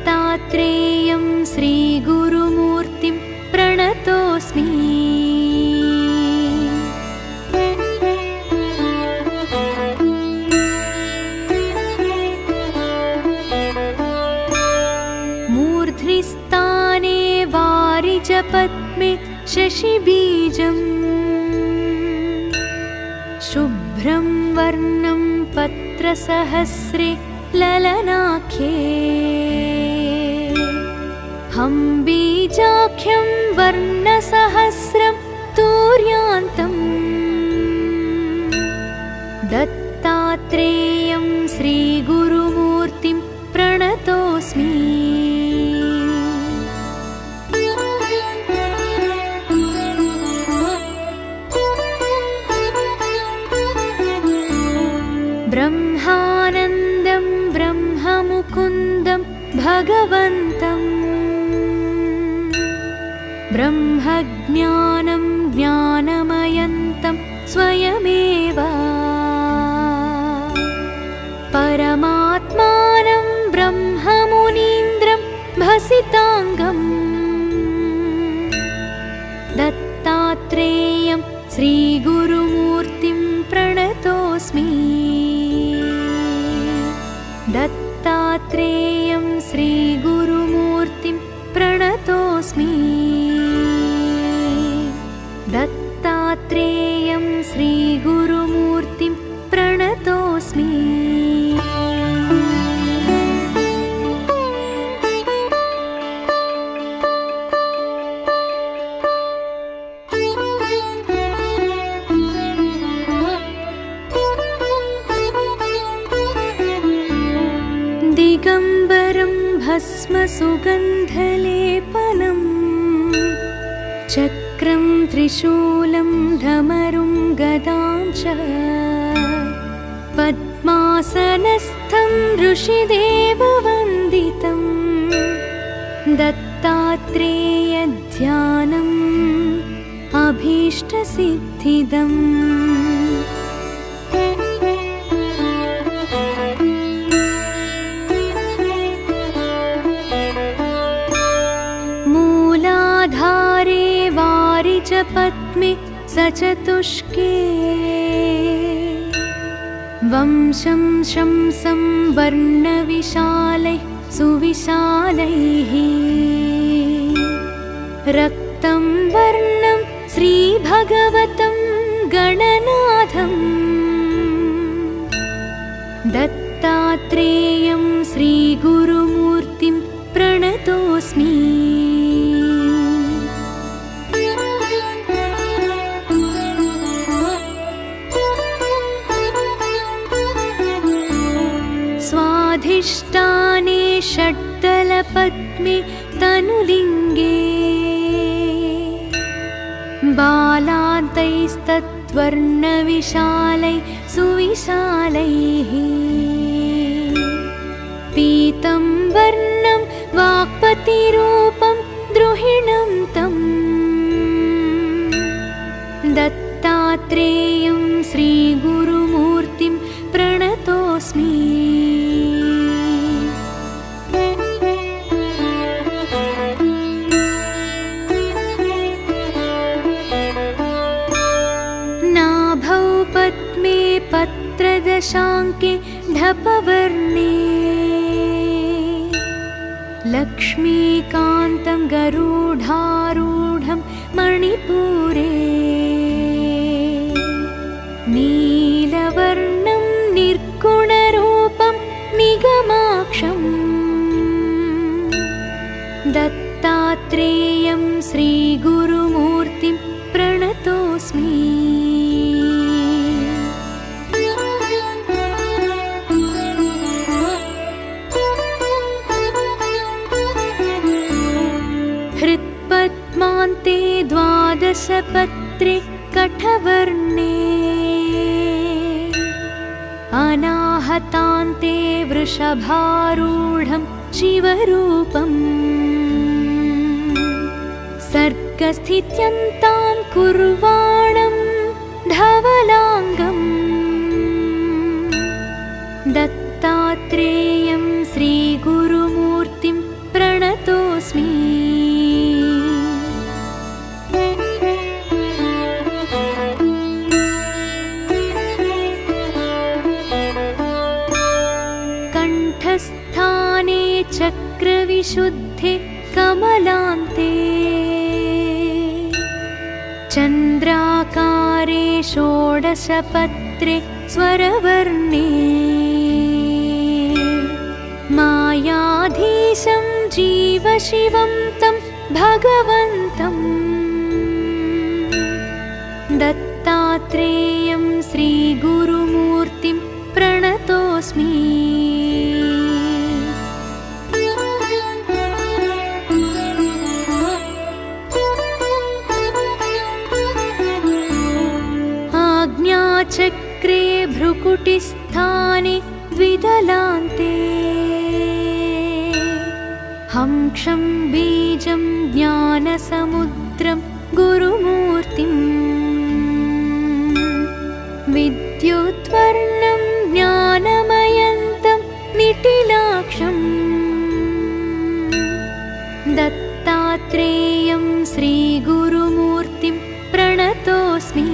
दत्तात्रेयं श्रीगुरुमूर्तिं प्रणतोऽस्मि। मूर्ध्निस्थाने वारिजपद्मे शशिबीजम् शुभ्रं वर्णं पत्रसहस्रे ललनाख्ये हंबीजाख्यं वर्णसहस्रं तूर्यान्तम् दत्तात्रेयं श्रीगुरुमूर्तिं प्रणतोऽस्मि। ब्रह्मानन्दं ब्रह्ममुकुन्दं भगवन्तं ब्रह्मज्ञानं ज्ञानमयन्तं स्वयमेव परमात्मानं ब्रह्ममुनीन्द्रं भसिताङ्गं दत्तात्रेयं श्रीगुरुमूर्तिं प्रणतोऽस्मि। दत्तात्रेयं श्रीगुरुमूर्तिं प्रणतोऽस्मि। दत्तात्रेयं श्रीगुरुमूर्तिं प्रणतोऽस्मि। दिगम्बरं भस्मसुगन्धलेपनं चक्रं त्रिशूलं धमरुं गदां च पद्मासनस्थं ऋषिदेववन्दितं दत्तात्रेयध्यानम् अभीष्टसिद्धिदम्। मूलाधारे वारिजपद्मे सचतुष्के वंशं शंसं वर्णविशालैः सुविशालैः रक्तं वर्णं श्रीभगवतं गणनाथं दत्तात्रेयं श्रीगुरुमूर्तिं प्रणतोऽस्मि। स्वाधिष्ठाने षड्दलपद्मे तनुलिङ्गे बालान्तैस्तद्वर्णविशालैः सुविशालैः पीतं वर्णं वाक्पतिरूपं द्रुहिणं तं दत्तात्रेयं श्रीगुरुमूर्तिं प्रणतोऽस्मि। नाभौ पद्मे पत्रदशाङ्के ढपवर्णे लक्ष्मीकान्तं गरुडारूढं मणिपुरे नीलवर्णं निर्गुणरूपं निगमाक्षं दत्तात्रेयं श्रीगुरुमूर्तिं प्रणतोऽस्मि। हृत्पद्मान्ते द्वादशपत्रे कठवर्णे अनाहतान्ते वृषभारूढं शिवरूपम् सर्गस्थित्यन्तां कुर्वाणं धवलाङ्गम् दत्तात्रेयं श्रीगुरुमूर्तिं चक्रविशुद्धे कमलान्ते चन्द्राकारे षोडशपत्रे स्वरवर्णे मायाधीशं जीवशिवं तं भगवन्तं दत्तात्रेयं श्रीगुरुमूर्तिं प्रणतोऽस्मि। आज्ञाचक्रे भ्रुकुटिस्थाने द्विदलान्ते हंक्षं बीजं ज्ञानसमुद्रं गुरुमूर्तिम् विद्युद्वर्णं ज्ञानमयन्तं निटिलाक्षं दत्तात्रेयं श्रीगुरुमूर्तिं प्रणतोऽस्मि।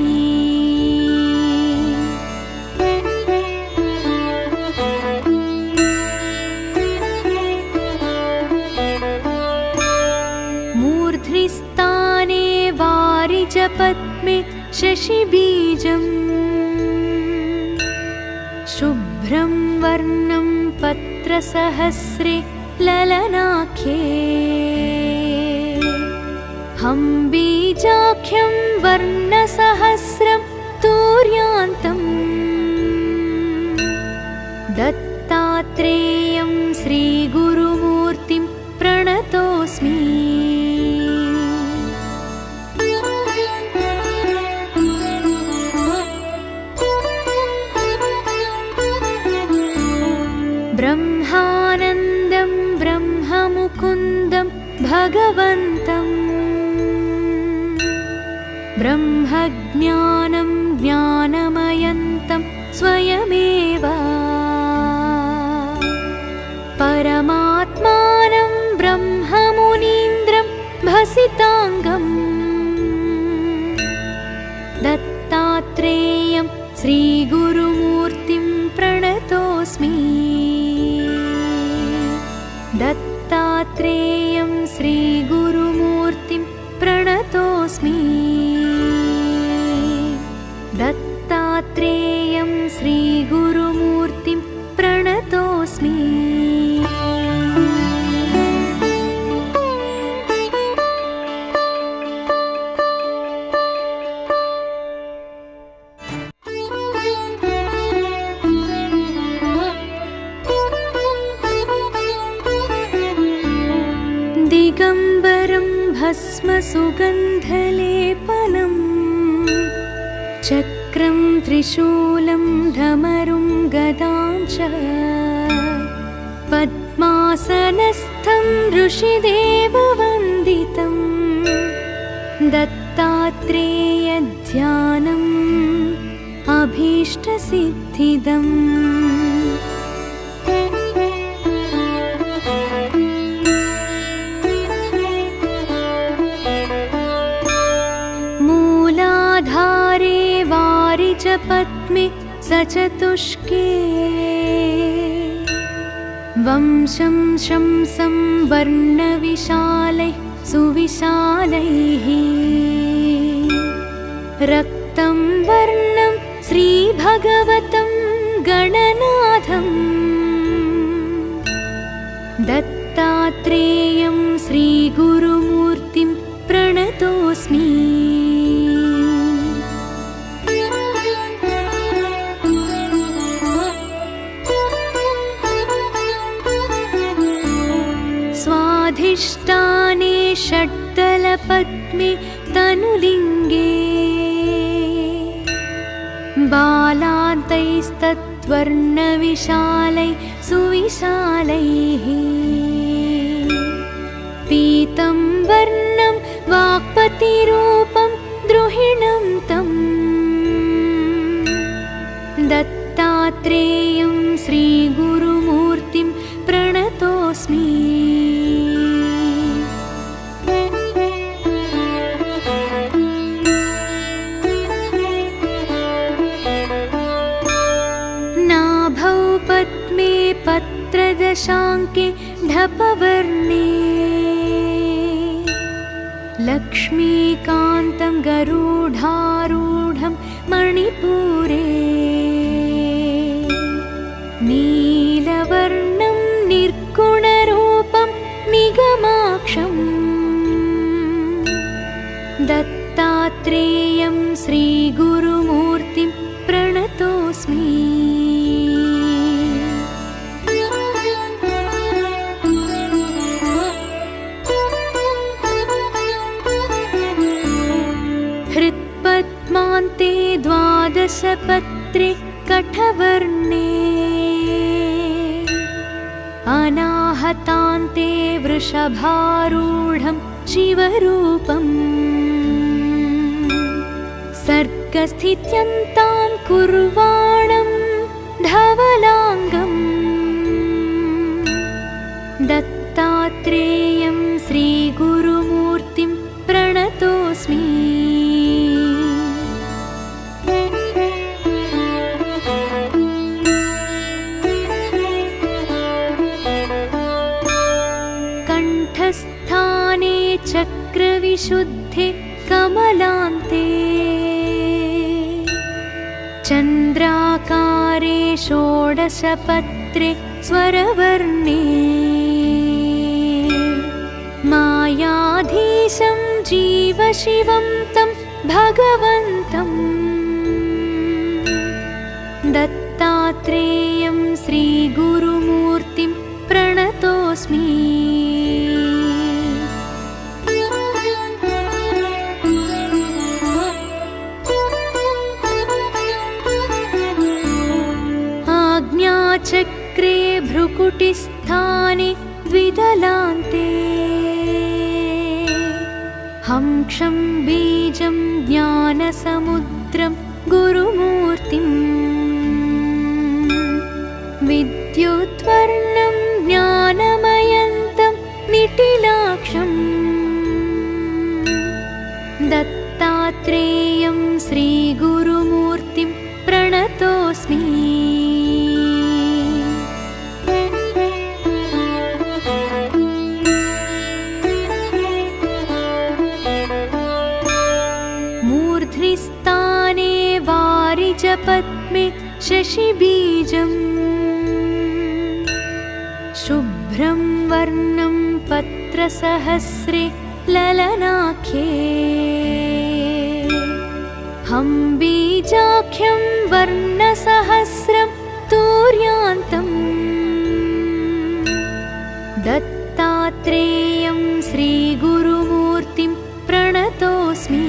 मूर्ध्निस्थाने वारिजपद्मे शशिबीजम् शुभ्रं वर्णं पत्रसहस्रे ललनाख्ये हंबीजाख्यं वर्णसहस्रं तूर्यान्तम् दत्तात्रेयं श्रीगुरुमूर्तिं प्रणतोऽस्मि। ब्रह्मानन्दं ब्रह्ममुकुन्दं भगवन्तं ब्रह्मज्ञानं ज्ञानमयन्तं स्वयमेव परमात्मानं ब्रह्ममुनीन्द्रं भसिताङ्गं दत्तात्रेयं श्रीगुरुमूर्तिं प्रणतोऽस्मि। दत्तात्रेयं श्रीगुरुमूर्तिं प्रणतोऽस्मि। दत्तात्रेयं श्रीगुरुमूर्तिं प्रणतोऽस्मि। दिगम्बरं भस्मसुगन्धलेपनं चक्रं त्रिशूलं धमरुं गदां च पद्मासनस्थं ऋषिदेववन्दितं दत्तात्रेयध्यानम् अभीष्टसिद्धिदम्। मूलाधारे वारिजपद्मे सचतुष्के वंशं शंसं वर्णविशालैः सुविशालैः रक्तं वर्णं श्रीभगवतं गणनाथं दत्तात्रेयं श्रीगुरुमूर्तिं प्रणतोऽस्मि। स्वाधिष्ठाने षड्दलपद्मे तनुलिङ्गे बालान्तैस्तद्वर्णविशालैः सुविशालैः पीतं वर्णं वाक्पतिरूपं द्रुहिणं तं दत्तात्रेयं श्रीगुरुमूर्तिं प्रणतोऽस्मि। नाभौ पद्मे पत्रदशाङ्के ढपवर्णे लक्ष्मीकान्तं गरुडारूढं मणिपुरे नीलवर्णं निर्गुणरूपं निगमाक्षं दत्तात्रेयं श्रीगुरुमूर्तिं प्रणतोऽस्मि। हृत्पद्मान्ते द्वादशपत्रे कठवर्णे अनाहतान्ते वृषभारूढं शिवरूपम् सर्गस्थित्यन्तां कुर्वाणं धवलाङ्गम् दत्तात्रेयं श्रीगुरुमूर्तिं प्रणतोऽस्मि। कंठस्थाने चक्रविशुद्धे कमलान्ते चन्द्राकारे षोडशपत्रे स्वरवर्णे मायाधीशं जीवशिवं तं भगवन्तं दत्तात्रेयं श्रीगुरुमूर्तिं प्रणतोऽस्मि। आज्ञाचक्रे भ्रुकुटिस्थाने द्विदलान्ते हंक्षं बीजं ज्ञानसमुद्रं गुरुमूर्तिम् विद्युद्वर्णं ज्ञानमयन्तं निटिलाक्षं दत्तात्रेयं श्रीगुरुमूर्तिं प्रणतोऽस्मि। मूर्ध्निस्थाने वारिजपद्मे शशिबीजम् शुभ्रं वर्णं पत्रसहस्रे ललनाख्ये हंबीजाख्यं वर्णसहस्रं तूर्यान्तम् दत्तात्रेयं श्रीगुरुमूर्तिं प्रणतोऽस्मि।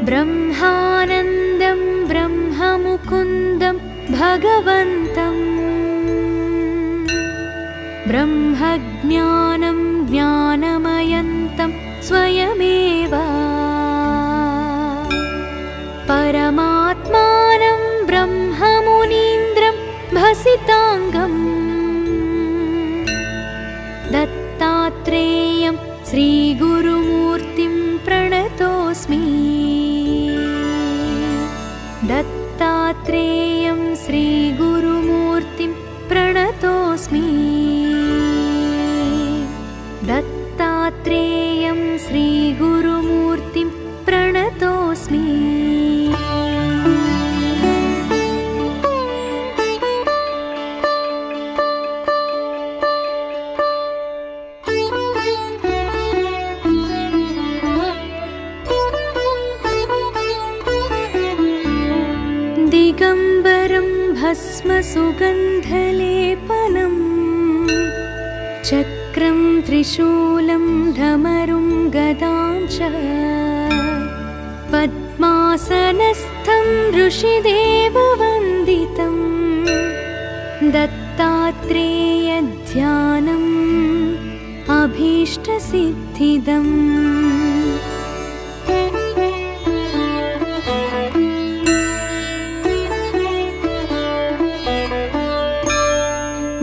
ब्रह्मानन्दं ब्रह्ममुकुन्दं भगवन्तं ब्रह्मज्ञानं ज्ञानमयन्तं स्वयमेव परमात्मानं ब्रह्ममुनीन्द्रं भसिताङ्गं दत्तात्रेयं श्रीगुरुमूर्तिं प्रणतोऽस्मि। दत्तात्रेयं श्रीगुरुमूर्तिं प्रणतोऽस्मि। दत्तात्रेयं श्रीगुरुमूर्तिं प्रणतोऽस्मि। दिगम्बरं भस्मसुगन्धलेपनं चक्रं त्रिशूलं धमरुं गदां च पद्मासनस्थं ऋषिदेववन्दितं दत्तात्रेयध्यानम् अभीष्टसिद्धिदम्।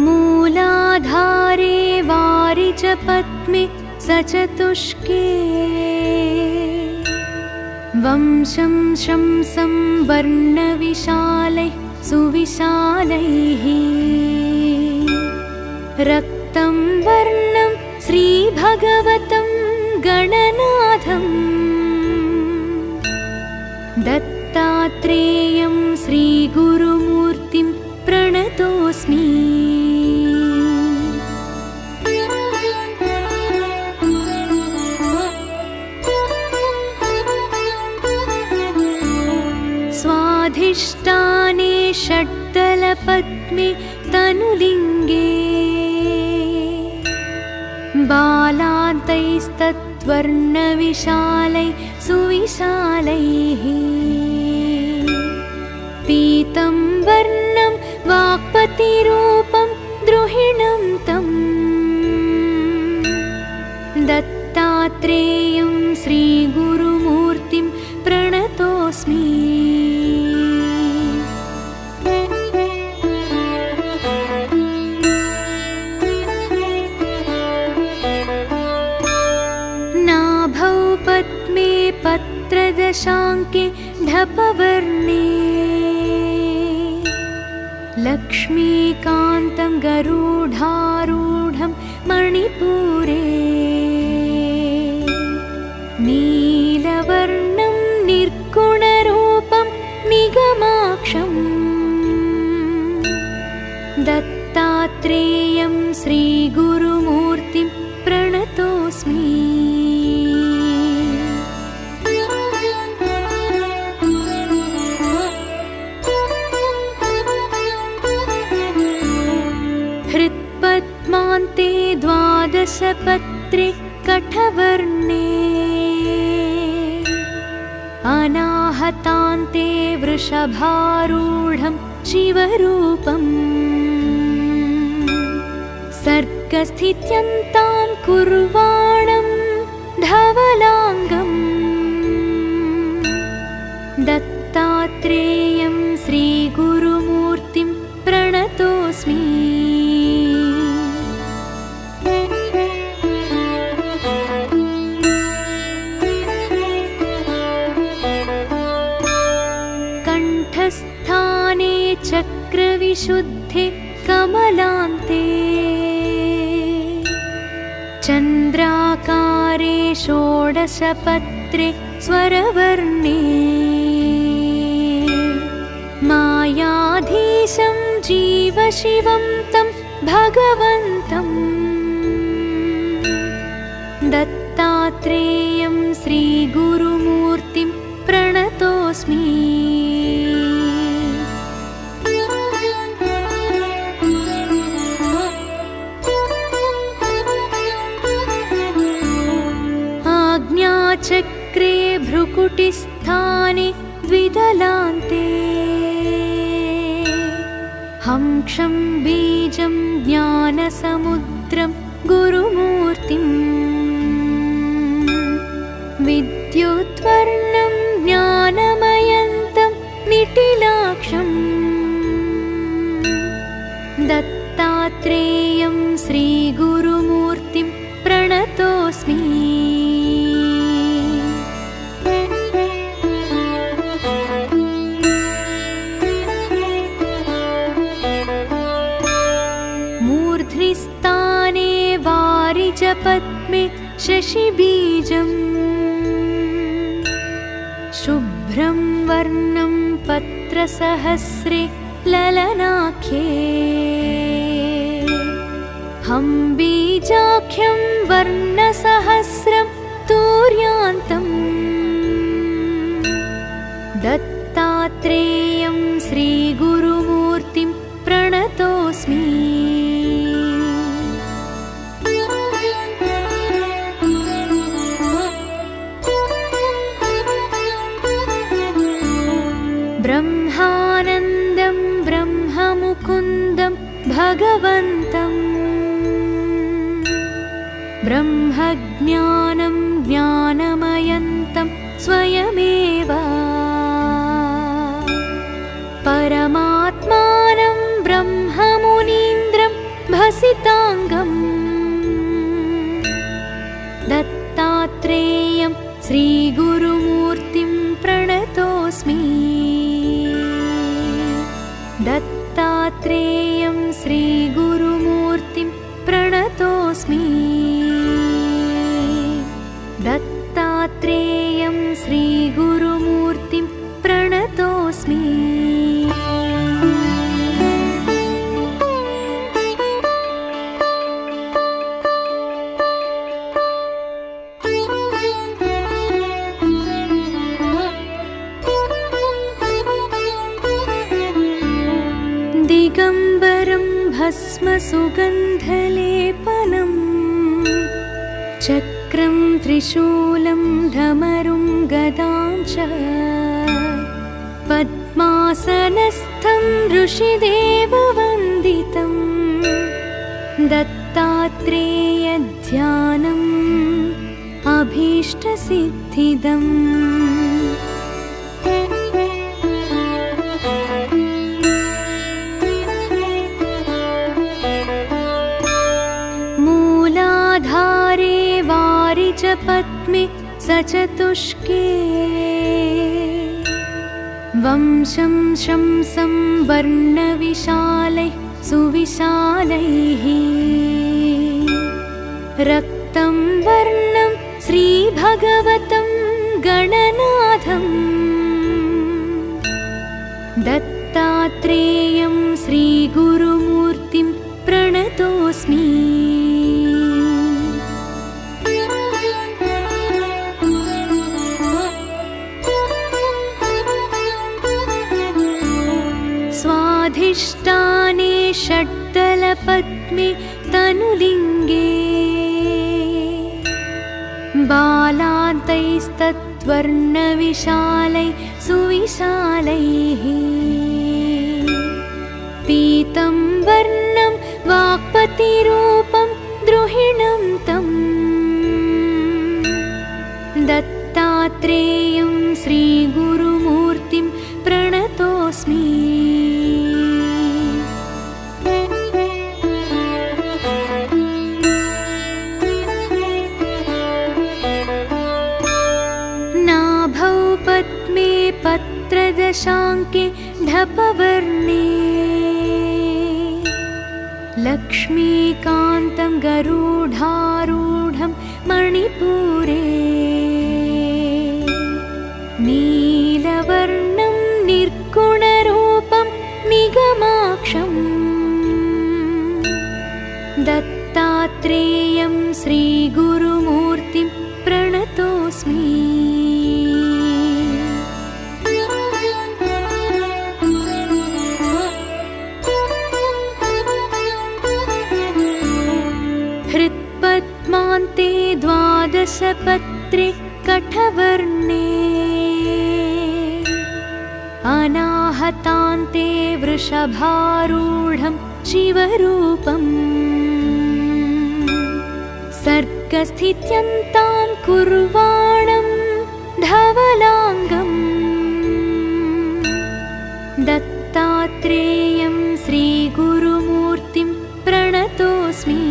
मूलाधारे वारिजपद्मे सचतुष्के वंशं शंसं वर्णविशालैः सुविशालैः रक्तं वर्णं श्रीभगवतं गणनाथं दत्तात्रेयं श्रीगुरुमूर्तिं प्रणतोऽस्मि। स्वाधिष्ठाने षट्दलपद्मे तनुलिङ्गे बालान्तैस्तत्वर्णविशालैः सुविशालैः पीतं वर्णं वाक्पतिरूपं द्रुहिणं तं दत्तात्रेयं श्रीगुरुमूर्तिं प्रणतोऽस्मि। नाभौ पद्मे पत्रदशाङ्के ढपवर्णे लक्ष्मीकान्तं गरुडारूढं मणिपुरे नीलवर्णं निर्गुणरूपं निगमाक्षं दत्तात्रेयं श्रीगुरुमूर्तिं प्रणतोऽस्मि। हृत्पद्मान्ते द्वादशपत्रे कठवर्णे अनाहतान्ते वृषभारूढं शिवरूपम् सर्गस्थित्यन्तां कुर्वाणं धवलाङ्गम् दत्तात्रेयं श्रीगुरुमूर्तिं प्रणतोऽस्मि। कंठस्थाने चक्रविशुद्धे कमलान्ते चन्द्राकारे षोडशपत्रे स्वरवर्णे मायाधीशं जीवशिवं तं भगवन्तं दत्तात्रेयं श्रीगुरुमूर्तिं प्रणतोऽस्मि। आज्ञाचक्रे भ्रुकुटिस्थाने द्विदलान्ते हंक्षं बीजं ज्ञानसमुद्रं गुरुमूर्तिं विद्युद्वर्णं ज्ञानमयन्तं निटिलाक्षं दत्तात्रेयं श्रीगुरुमूर्तिं प्रणतोऽस्मि। मूर्ध्निस्थाने वारिजपद्मे शशिबीजम् शुभ्रं वर्णं पत्रसहस्रे ललनाख्ये हंबीजाख्यं वर्णसहस्रं तूर्यान्तं दत्तात्रेयं श्रीगुरुमूर्तिं प्रणतोऽस्मि। ब्रह्मानन्दं ब्रह्ममुकुन्दं भगवन्तं ब्रह्मज्ञानं ज्ञानमयन्तं स्वयमेव परमात्मानं ब्रह्ममुनीन्द्रं भसिताङ्गं दत्तात्रेयं श्रीगुरुमूर्तिं प्रणतोऽस्मि। दत्तात्रेयं श्रीगुरुमूर्तिं प्रणतोऽस्मि। दत्तात्रेयं श्रीगुरुमूर्तिं प्रणतोऽस्मि। दिगम्बरं भस्मसुगन्धलेपनं चक्रं त्रिशूलं धमरुं गदां च पद्मासनस्थं ऋषिदेववन्दितं दत्तात्रेयध्यानम् अभीष्टसिद्धिदम्। मूलाधारे वारिजपद्मे सचतुष्के वंशं शंसं वर्णविशालैः सुविशालैः रक्तं वर्णं श्रीभगवतं गणनाथं दत्तात्रेयं श्रीगुरुमूर्तिं प्रणतोऽस्मि। स्वाधिष्ठाने षड्दलपद्मे तनुलिङ्गे बालान्तैस्तत्वर्णविशालैः सुविशालैः पीतं वर्णं वाक्पतिरूपं द्रुहिणं तं दत्तात्रेयं श्रीगुरुमूर्तिं प्रणतोऽस्मि। नाभौ पद्मे पत्रदशाङ्के ढपवर्णे लक्ष्मीकान्तं गरुडारूढं मणिपुरे नीलवर्णं निर्गुणरूपं निगमाक्षं दत्तात्रेयं श्रीगुरुमूर्तिं प्रणतोऽस्मि। हृत्पद्मान्ते द्वादशपत्रे कठवर्णे अनाहतान्ते वृषभारूढं शिवरूपम् सर्गस्थित्यन्तां कुर्वाणं धवलाङ्गम् दत्तात्रेयं श्रीगुरुमूर्तिं प्रणतोऽस्मि।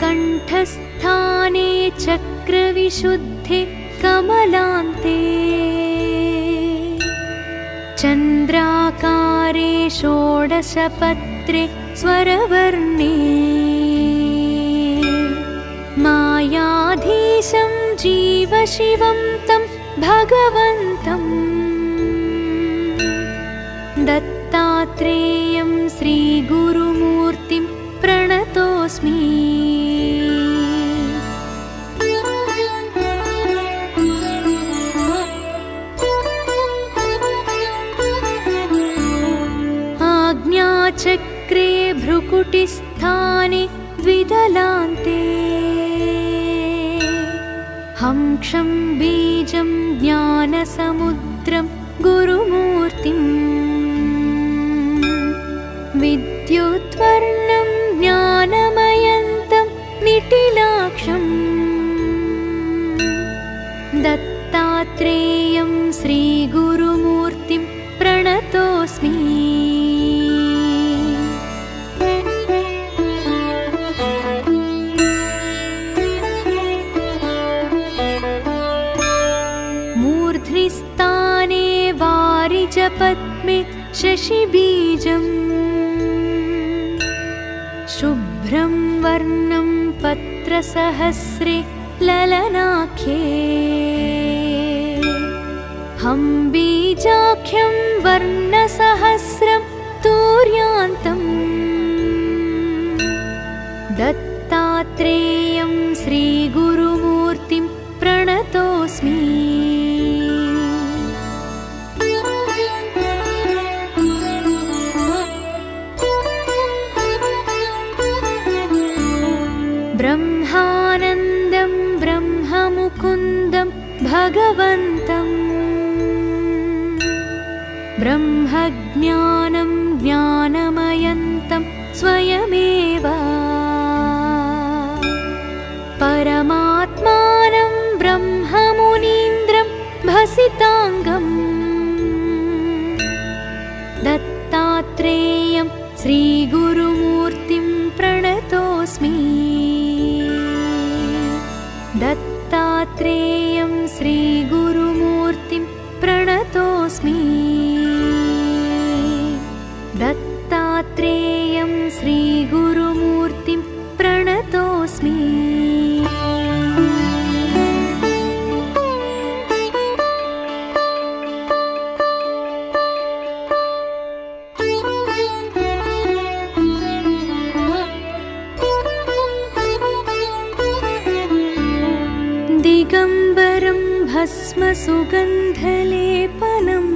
कंठस्थाने चक्रविशुद्धे कमलान्ते चन्द्राकारे षोडशपत्रे स्वरवर्णे मायाधीशं जीवशिवं तं भगवन्तं दत्तात्रेयं श्रीगुरुमूर्तिं प्रणतोऽस्मि। आज्ञाचक्रे भ्रुकुटिस्थाने द्विदलान्ते हंक्षं बीजं ज्ञानसमुद्रं गुरुमूर्तिं विद्युद्वर्णं ज्ञानमयन्तं निटिलाक्षं दत्तात्रेयं श्रीगुरुमूर्तिं प्रणतोऽस्मि। शुभ्रं वर्णं पत्रसहस्रे ललनाख्ये हम्बीजाख्यं वर्णसहस्रं तूर्यान्तम् दत्तात्रेयं श्रीगुरुमूर्तिं प्रणतोऽस्मि। ब्रह्मानन्दं ब्रह्ममुकुन्दं भगवन्तं ब्रह्मज्ञानं ज्ञानमयन्तं स्वयमेव परमात्मानं ब्रह्ममुनीन्द्रं भसिताङ्गम् दत्तात्रेयं श्रीगुरुमूर्तिं प्रणतोऽस्मि। दत्तात्रेयं श्रीगुरुमूर्तिं प्रणतोऽस्मि। दत्तात्रेयं श्रीगुरुमूर्तिं प्रणतोऽस्मि। दिगम्बरं भस्मसुगन्धलेपनं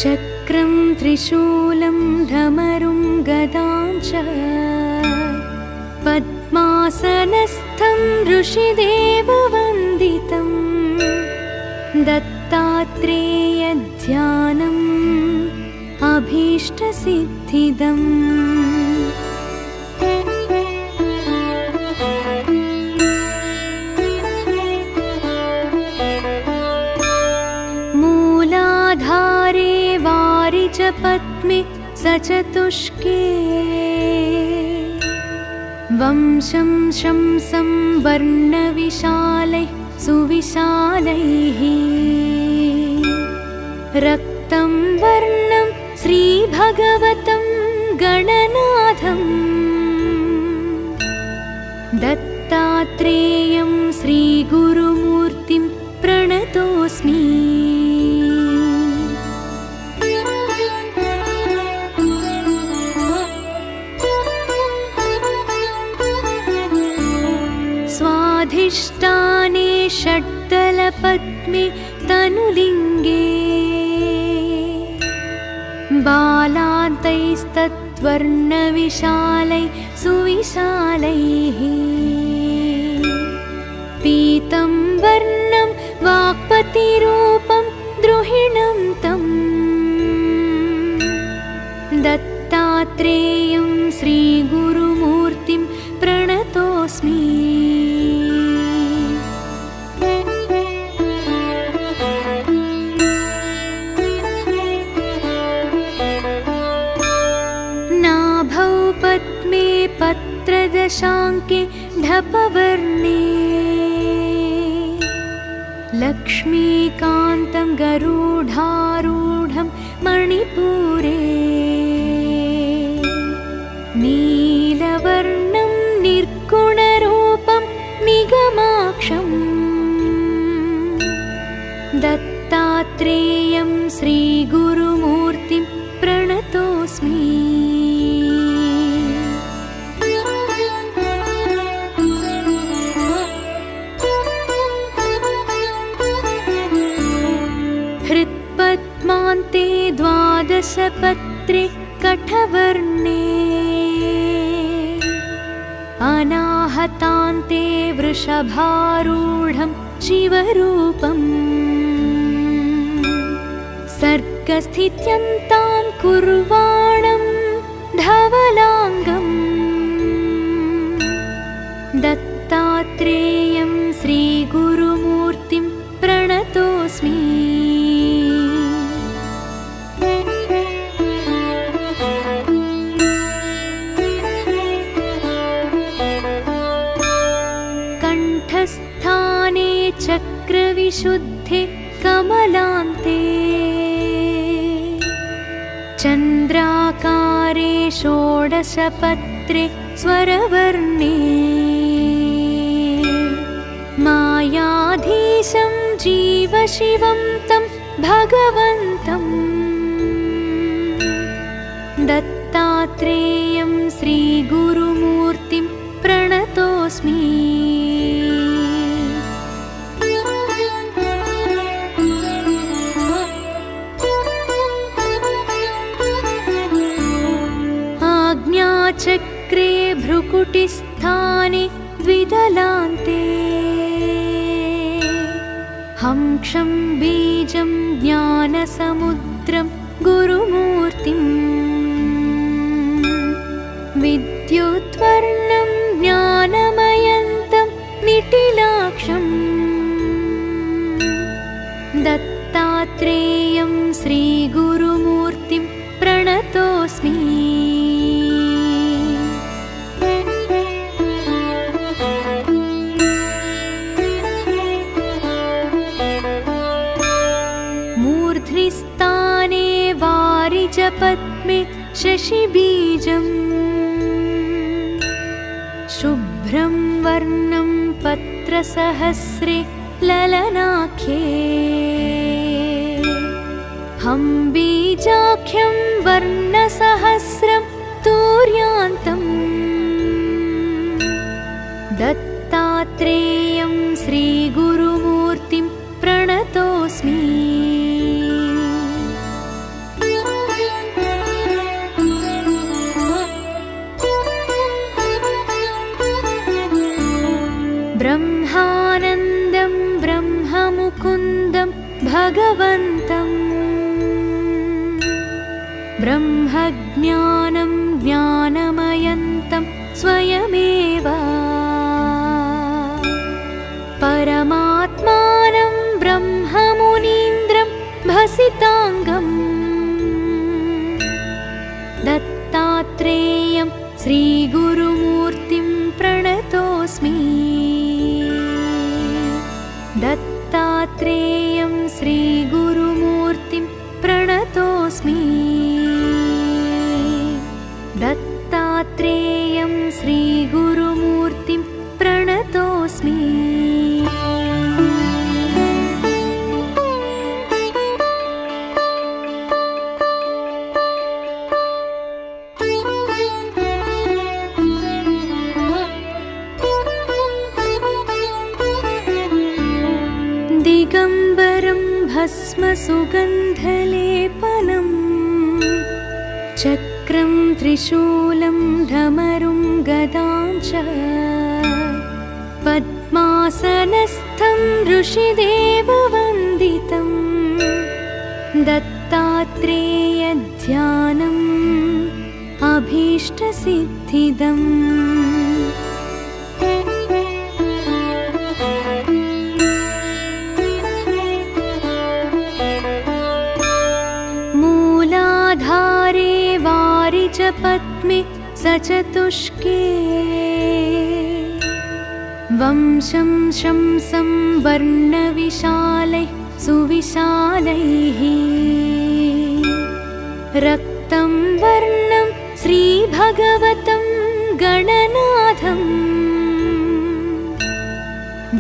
चक्रं त्रिशूलं धमरुं गदां च पद्मासनस्थं ऋषिदेववन्दितं दत्तात्रेयध्यानम् अभीष्टसिद्धिदम्। मूलाधारे वारिजपद्मे सचतुष्के वंशं शंसं वर्णविशालैः सुविशालैः रक्तं वर्णं श्रीभगवतं गणनाथं दत्तात्रेयं श्रीगुरुमूर्तिं प्रणतोऽस्मि। स्वाधिष्ठाने षड्दलपद्मे तनुलिङ्गे बालान्तैस्तत्वर्णविशालैः सुविशालैः पीतं वर्णं वाक्पतिरूपं द्रुहिणं तं दत्तात्रेयं श्रीगुरुमूर्तिं प्रणतोऽस्मि। नाभौ पद्मे पत्रदशाङ्के ढपवर्णे लक्ष्मीकान्तं गरुडारूढं मणिपुरे नीलवर्णं निर्गुणरूपं निगमाक्षं दत्तात्रेयं श्रीगुरुमूर्तिं प्रणतोऽस्मि। हृत्पद्मान्ते द्वादशपत्रे कठवर्णे अनाहतान्ते वृषभारूढं शिवरूपम् सर्गस्थित्यन्तां कुर्वाणं धवलाङ्गम् दत्तात्रेयं श्रीगुरुमूर्तिं प्रणतोऽस्मि। कंठस्थाने चक्रविशुद्धे कमलान्ते चन्द्राकार द्वारे षोडशपत्रे स्वरवर्णे मायाधीशं जीवशिवं तं भगवन्तम् दत्तात्रेयं श्रीगुरुमूर्तिं प्रणतोऽस्मि। आज्ञाचक्रे भ्रुकुटिस्थाने द्विदलान्ते हंक्षं बीजं ज्ञानसमुद्रं गुरुमूर्तिम् विद्युद्वर्णं ज्ञानमयन्तं निटिलाक्षम् दत्तात्रेयं श्रीगुरुमूर्तिं प्रणतोऽस्मि। मूर्ध्निस्थाने वारिजपद्मे शशिबीजम् शुभ्रं वर्णं पत्रसहस्रे ललनाख्ये हंबीजाख्यं वर्णसहस्रं तूर्यान्तम् दत्तात्रेयं श्रीगुरुमूर्तिं प्रणतोऽस्मि। ब्रह्मानन्दं ब्रह्ममुकुन्दं भगवन्तम् ब्रह्मज्ञानं ज्ञानमयन्तं स्वयमेव परमात्मानं ब्रह्ममुनीन्द्रं भसिताङ्गम् दत्तात्रेयं श्रीगुरुमूर्तिं प्रणतोऽस्मि। दत्तात्रेयं श्रीगुरुमूर्तिं प्रणतोऽस्मि। दत्तात्रेयं श्रीगुरुमूर्तिं प्रणतोऽस्मि। दिगम्बरं भस्मसुगन्धलेपनम् चक्रं त्रिशूलं धमरुं गदां च पद्मासनस्थं ऋषिदेववन्दितं दत्तात्रेयध्यानम् अभीष्टसिद्धिदम् मूलाधारे वारिजपद्मे सचतुष्के वंशं शंसं वर्णविशालैः सुविशालैः रक्तं वर्णं श्रीभगवतं गणनाथम्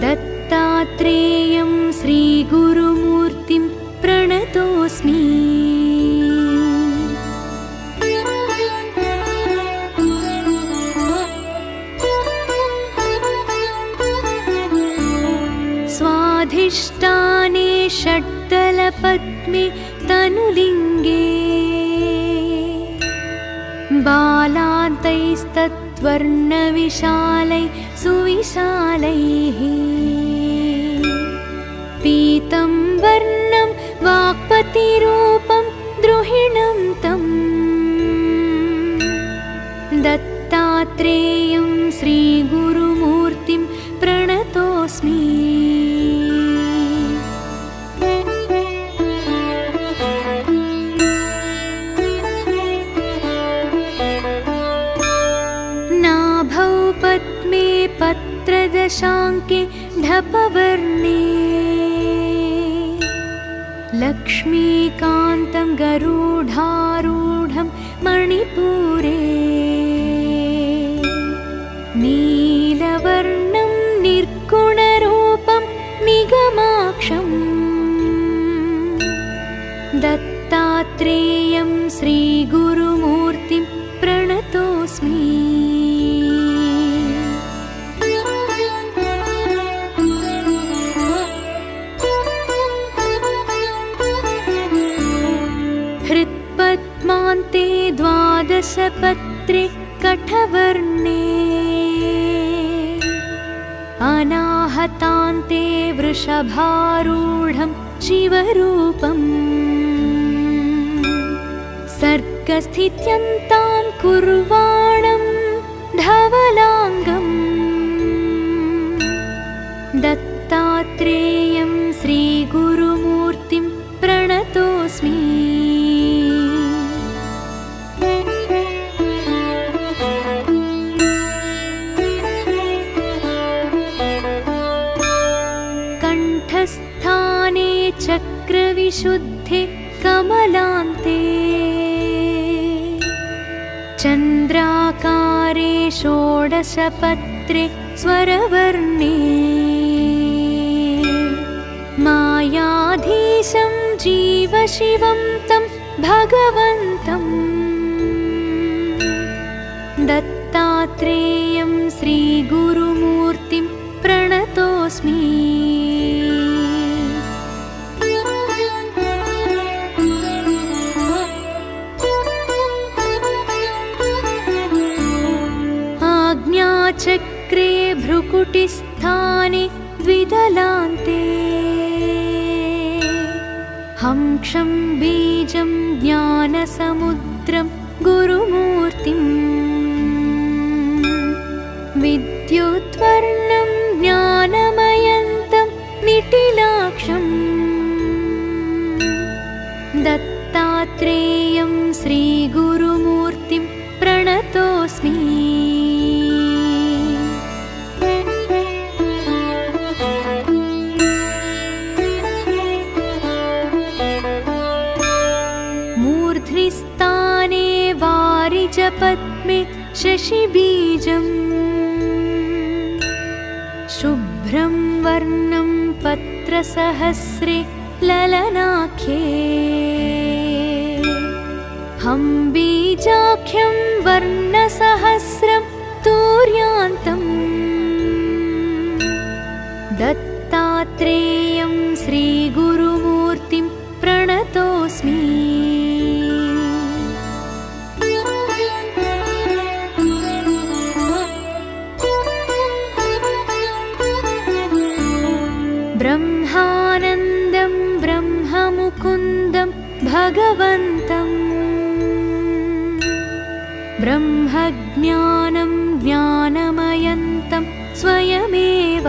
दत्तात्रेयं श्रीगुरुमूर्तिं प्रणतोऽस्मि। स्वाधिष्ठाने षड्दलपद्मे तनुलिङ्गे बालान्तैस्तद्वर्णविशालैः सुविशालैः पीतं वर्णं वाक्पतिरूपं द्रुहिणं तम् दत्तात्रेयं श्रीगुरुमूर्तिं प्रणतोऽस्मि। नाभौ पद्मे पत्रदशाङ्के ढपवर्णे लक्ष्मीकान्तं गरुडारूढं मणिपुरे नीलवर्णं निर्गुणरूपं निगमाक्षं दत्तात्रेयं श्रीगुरुमूर्तिं प्रणतोऽस्मि। हृत्पद्मान्ते द्वादशपत्रे कठवर्णे अनाहतान्ते वृषभारूढं शिवरूपम् सर्गस्थित्यन्तां कुर्वाणं धवलाङ्गम् दत्तात्रेयं श्रीगुरुमूर्तिं प्रणतोऽस्मि। कंठस्थाने चक्रविशुद्धे कमलान्ते चन्द्राकारे षोडशपत्रे स्वरवर्णे मायाधीशं जीवशिवं तं भगवन्तम् दत्तात्रेयं श्रीगुरुमूर्तिं प्रणतोऽस्मि। आज्ञाचक्रे भ्रुकुटिस्थाने द्विदलान्ते हंक्षं बीजं ज्ञानसमुद्रं गुरुमूर्तिम् विद्युद्वर्णं ज्ञानमयन्तं निटिलाक्षम् दत्तात्रेयं श्रीगुरुमूर्तिं प्रणतोऽस्मि। मूर्ध्निस्थाने वारिजपद्मे शशिबीजम् शुभ्रं वर्णं पत्रसहस्रे ललनाख्ये हंबीजाख्यं वर्णसहस्रं तूर्यान्तम् दत्तात्रेयं श्रीगुरुमूर्तिं प्रणतोऽस्मि। ब्रह्मानन्दं ब्रह्ममुकुन्दं भगवन्तं ब्रह्मज्ञानं ज्ञानमयन्तं स्वयमेव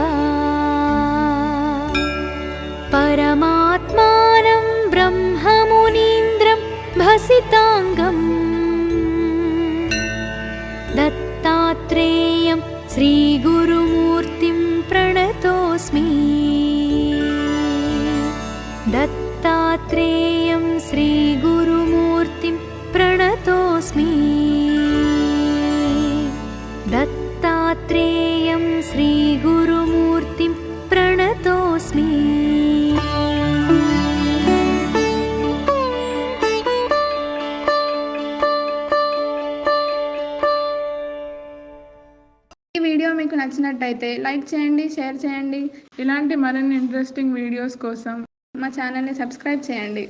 परमात्मानं ब्रह्ममुनीन्द्रं भसिताङ्गम् दत्तात्रेयं श्रीगुरुमूर्तिं प्रणतोऽस्मि। दत्तात्रेयं श्रीगुरुमूर्तिं प्रणतोऽस्मि। दत्तात्रेयं श्रीगुरुमूर्तिं प्रणतोऽस्मि। ఈ వీడియో మీకు నచ్చినట్టయితే లైక్ చేయండి, షేర్ చేయండి. ఇలాంటి మరిన్ని ఇంట్రెస్టింగ్ వీడియోస్ కోసం మా ఛానల్ని సబ్స్క్రైబ్ చేయండి.